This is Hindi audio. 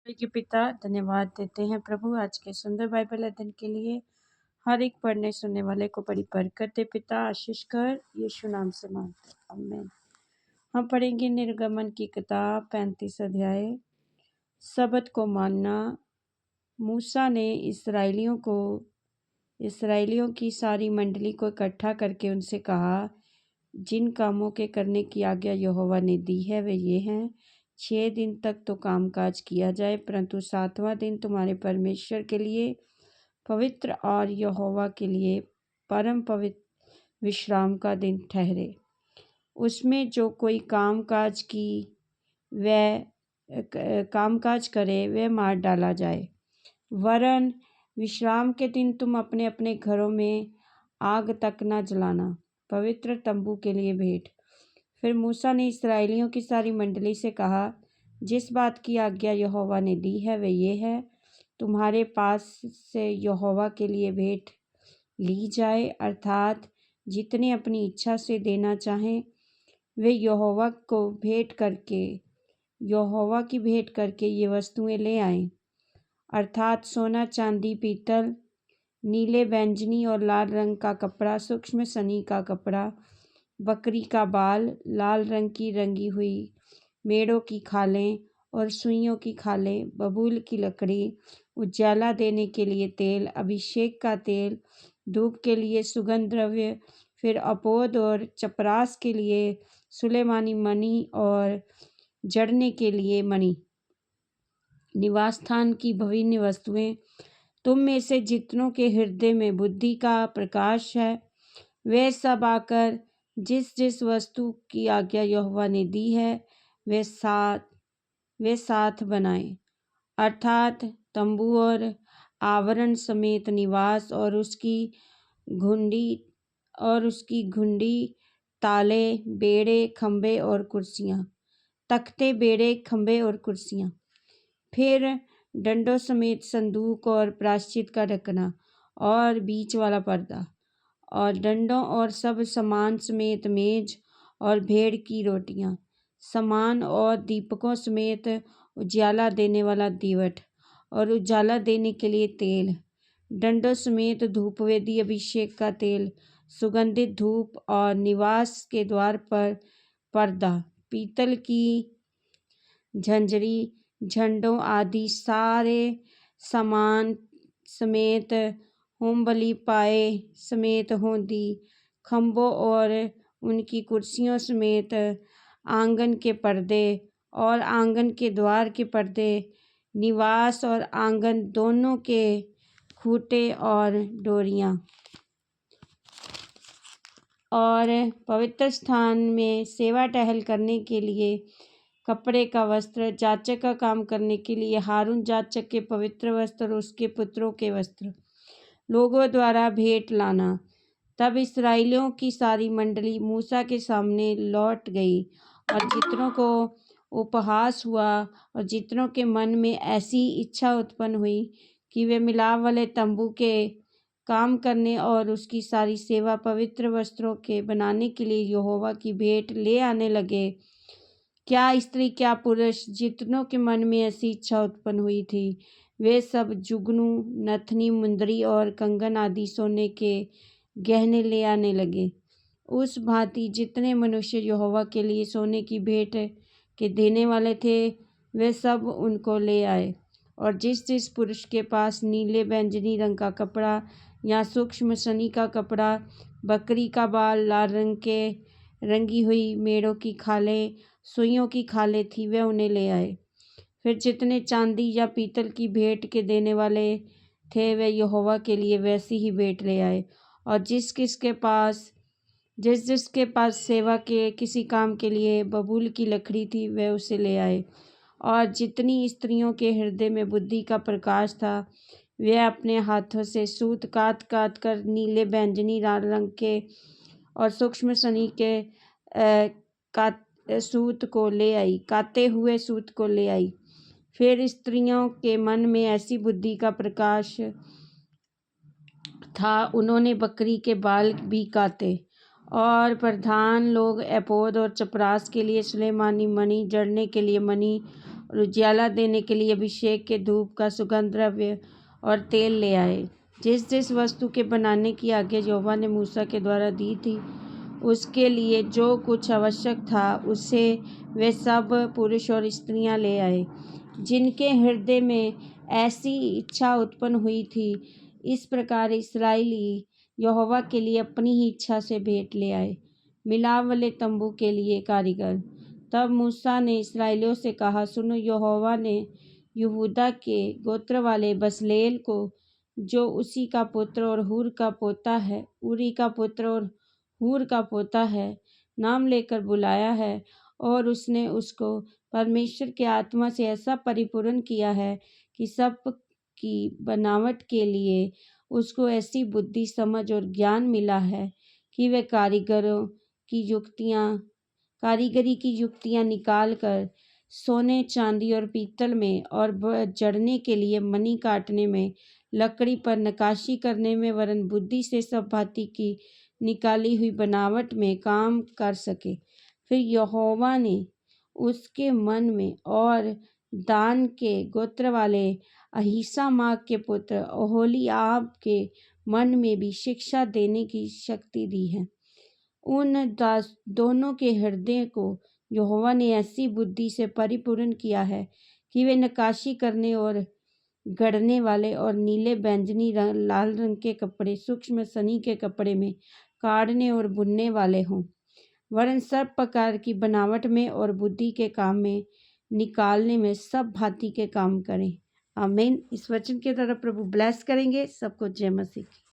के पिता धन्यवाद देते हैं प्रभु आज के सुंदर बाइबल अध्ययन के लिए। हर एक पढ़ने सुनने वाले को बड़ी बरकत दे पिता, आशीष कर यीशु नाम से मांगते आमीन। हम पढ़ेंगे निर्गमन की किताब 35 अध्याय। सबत को मानना। मूसा ने इसराइलियों की सारी मंडली को इकट्ठा करके उनसे कहा, जिन कामों के करने की आज्ञा यहोवा ने दी है वे ये हैं। 6 दिन तक तो कामकाज किया जाए, परंतु 7वां दिन तुम्हारे परमेश्वर के लिए पवित्र और यहोवा के लिए परम पवित्र विश्राम का दिन ठहरे। उसमें जो कोई कामकाज करे वह मार डाला जाए। वरन विश्राम के दिन तुम अपने अपने घरों में आग तक न जलाना, पवित्र तंबू के लिए भेंट। फिर मूसा ने इस्राएलियों की सारी मंडली से कहा, जिस बात की आज्ञा यहोवा ने दी है वे ये है, तुम्हारे पास से यहोवा के लिए भेंट ली जाए, अर्थात जितने अपनी इच्छा से देना चाहें वे यहोवा की भेंट करके ये वस्तुएं ले आएं, अर्थात सोना, चांदी, पीतल, नीले, बैंगनी और लाल रंग का कपड़ा, सूक्ष्म सनी का कपड़ा, बकरी का बाल, लाल रंग की रंगी हुई मेढ़ों की खालें और सुइयों की खालें, बबूल की लकड़ी, उजाला देने के लिए तेल, अभिषेक का तेल, धूप के लिए सुगंध द्रव्य, फिर अपोद और चपरास के लिए सुलेमानी मणि और जड़ने के लिए मणि, निवास स्थान की विभिन्न वस्तुएं। तुम में से जितनों के हृदय में बुद्धि का प्रकाश है वे सब आकर जिस जिस वस्तु की आज्ञा यहोवा ने दी है वे साथ बनाएं, अर्थात तंबू और आवरण समेत निवास और उसकी घुंडी, ताले, बेड़े, खंबे और कुर्सियां, तख्ते, बेड़े, खंबे और कुर्सियां। फिर डंडों समेत संदूक और प्रायश्चित का ढकना और बीच वाला पर्दा और डंडों और सब सामान समेत मेज और भेड़ की रोटियां, सामान और दीपकों समेत उजाला देने वाला दीवट और उजाला देने के लिए तेल, डंडों समेत धूपवेदी, अभिषेक का तेल, सुगंधित धूप और निवास के द्वार पर पर्दा, पीतल की झंझरी, झंडों आदि सारे सामान समेत होमबलि पाए समेत होंदी, खंभों और उनकी कुर्सियों समेत आंगन के पर्दे और आंगन के द्वार के पर्दे, निवास और आंगन दोनों के खूंटे और डोरियां, और पवित्र स्थान में सेवा टहल करने के लिए कपड़े का वस्त्र, जाचक का काम करने के लिए हारून जाचक के पवित्र वस्त्र और उसके पुत्रों के वस्त्र, लोगों द्वारा भेंट लाना। तब इस्राएलियों की सारी मंडली मूसा के सामने लौट गई, और जितनों को उपहास हुआ और जितनों के मन में ऐसी इच्छा उत्पन्न हुई कि वे मिलाप वाले तंबू के काम करने और उसकी सारी सेवा पवित्र वस्त्रों के बनाने के लिए यहोवा की भेंट ले आने लगे, क्या स्त्री क्या पुरुष, जितनों के मन में ऐसी इच्छा उत्पन्न हुई थी वे सब जुगनू, नथनी, मुंदरी और कंगन आदि सोने के गहने ले आने लगे। उस भांति जितने मनुष्य यहोवा के लिए सोने की भेंट के देने वाले थे वे सब उनको ले आए। और जिस जिस पुरुष के पास नीले, बैंगनी रंग का कपड़ा या सूक्ष्म सनी का कपड़ा, बकरी का बाल, लाल रंग के रंगी हुई मेढ़ों की खालें, सुइयों की खालें थी वे उन्हें ले आए। फिर जितने चांदी या पीतल की भेंट के देने वाले थे वे यहोवा के लिए वैसी ही भेंट ले आए। और जिस जिसके पास सेवा के किसी काम के लिए बबूल की लकड़ी थी वह उसे ले आए। और जितनी स्त्रियों के हृदय में बुद्धि का प्रकाश था वे अपने हाथों से सूत काट कर नीले, बैंगनी, लाल रंग के और सूक्ष्म सनी के काते हुए सूत को ले आई। फिर स्त्रियों के मन में ऐसी बुद्धि का प्रकाश था, उन्होंने बकरी के बाल भी काते। और प्रधान लोग एपोद और चपरास के लिए सुलेमानी मणि, जड़ने के लिए मणि और उजियाला देने के लिए अभिषेक के धूप का सुगंध द्रव्य और तेल ले आए। जिस जिस वस्तु के बनाने की आज्ञा यहोवा ने मूसा के द्वारा दी थी, उसके लिए जो कुछ आवश्यक था, उसे वे सब पुरुष और स्त्रियां ले आए, जिनके हृदय में ऐसी इच्छा उत्पन्न हुई थी। इस प्रकार इस्राएली यहोवा के लिए अपनी ही इच्छा से भेंट ले आए। मिलाप वाले तंबू के लिए कारीगर। तब मूसा ने इस्राएलियों से कहा, सुनो, यहोवा ने यहूदा के गोत्र वाले बसलेल को, जो उसी का पुत्र और हूर का पोता है, उरी का पुत्र और हूर का पोता है, नाम लेकर बुलाया है, और उसने उसको परमेश्वर के आत्मा से ऐसा परिपूर्ण किया है कि सब की बनावट के लिए उसको ऐसी बुद्धि, समझ और ज्ञान मिला है कि वे कारीगरी की युक्तियां निकाल कर सोने, चांदी और पीतल में, और जड़ने के लिए मणि काटने में, लकड़ी पर नक्काशी करने में, वरन बुद्धि से सब भांति की निकाली हुई बनावट में काम कर सके। फिर यहोवा ने उसके मन में और दान के गोत्र वाले अहीसामाक के पुत्र ओहोलीआब के मन में भी शिक्षा देने की शक्ति दी है। उन दोनों के हृदय को यहोवा ने ऐसी बुद्धि से परिपूर्ण किया है कि वे नक्काशी करने और गढ़ने वाले और नीले, बैंगनी, लाल रंग के कपड़े, सूक्ष्म सनी के कपड़े में काटने और बुनने वाले हों, वरन सब प्रकार की बनावट में और बुद्धि के काम में निकालने में सब भांति के काम करें। आमीन। इस वचन के द्वारा प्रभु ब्लेस करेंगे सबको। जय मसीह।